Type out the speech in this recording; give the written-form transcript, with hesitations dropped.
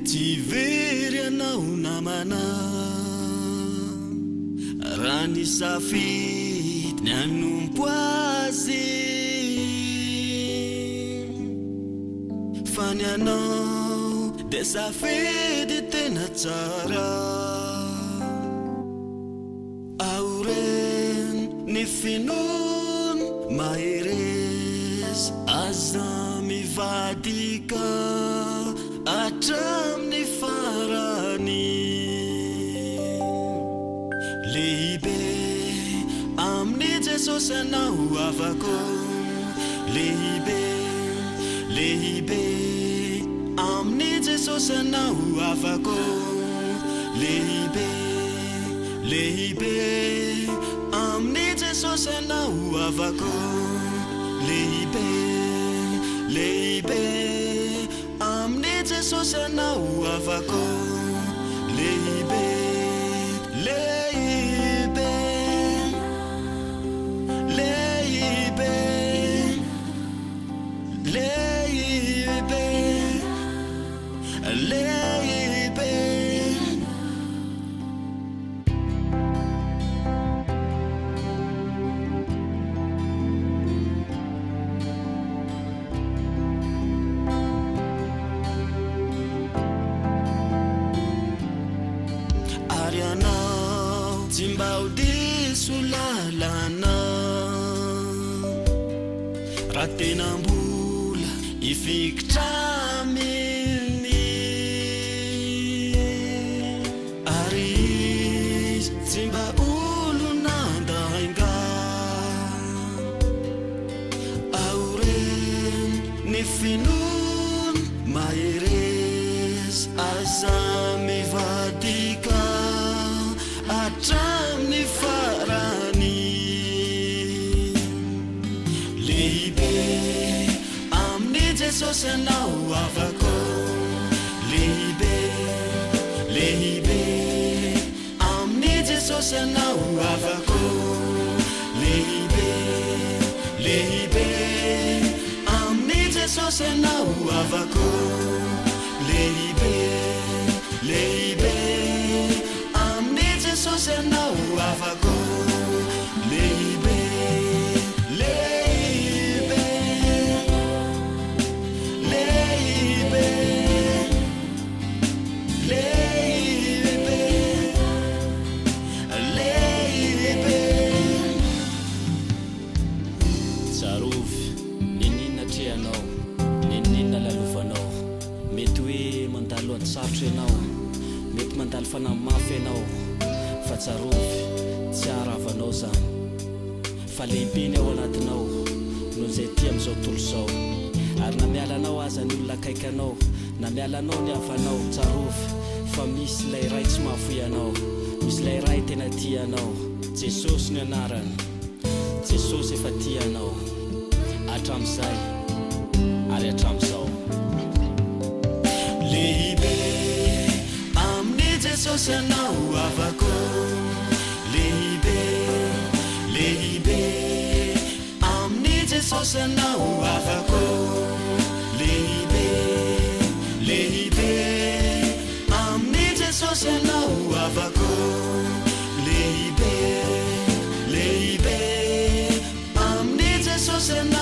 Tivery anao namana raha ny safidy ny anompo azy fa ny anao de safidy tena tsara auren ny finono maheresy aza mivadika atraminy farany lehibe amin'ny Jesosy anao avako lehibe amin'ny Jesosy anao avako lehibe amin'ny Jesosy anao avako lehibe amin'ny Jesosy anao avako lehibe arianao tsy mba ho diso lalana raha tena mbola ifikitra aminy ary izy tsy mba olo nandainga auren ny finono maheresy aza mivadika atraminy farany lehibe amin'ny Jesosy anao avako lehibe amin'ny Jesosy anao avako lehibe amin'ny Jesosy anao avako lehibe amin'ny Jesosy anao avako lehibe tsarovy ninina treanao ninina lalovanao mety hoe mandalo antsarotro ianao mety mandalo fanahy mafy ianao fa tsarovy tsy aravanao zany fa lehibe ny ao anatinao noho izay ty amin'izao tolo zao ary na miala anao aza ny olona akaiky anao na miala anao ny hafanao tsarovy fa misy ilay ray tsy mahafoy anao misy ilay ray tena tianao Jesosy ny anarany Jesosy efa tianao atram'izay ary atram'izao lehibe amin'ny Jesosy anao avako lehibe amin'ny Jesosy anao avako lehibe amin'ny Jesosy anao avako lehibe amin'ny Jesosy anao